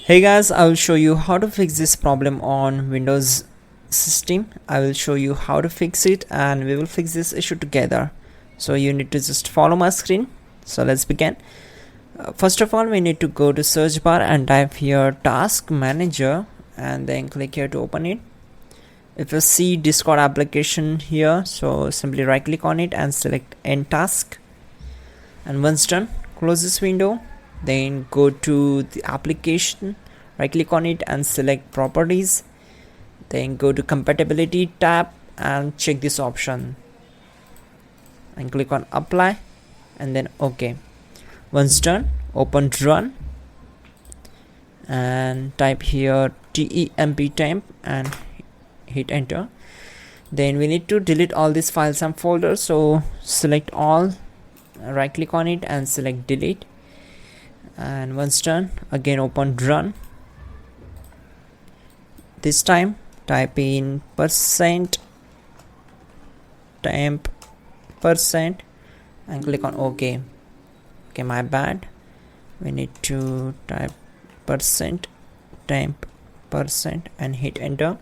Hey guys, I will show you how to fix this problem on Windows system. I will show you how to fix it and we will fix this issue together. So you need to just follow my screen. So let's begin. First of all, we need to go to search bar and type here task manager and then click here to open it. If you see Discord application here, so simply right click on it and select end task. And once done, close this window. Then go to the application, right click on it and select properties, then go to compatibility tab and check this option and click on apply and then OK. Once done, open run and type here temp and hit enter. Then we need to delete all these files and folders, so select all, right click on it and select delete. And once done, again open run. This time type in %temp% and click on OK. Okay, my bad, we need to type %temp% and hit enter.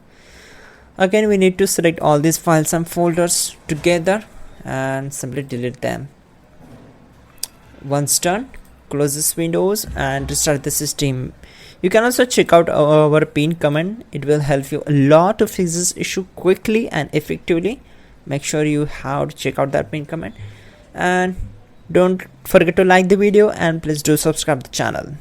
Again we need to select all these files and folders together and simply delete them. Once done, close this windows and restart the system. You can also check out our pin command. It will help you a lot to fix this issue quickly and effectively. Make sure you have to check out that pin command and don't forget to like the video and please do subscribe the channel.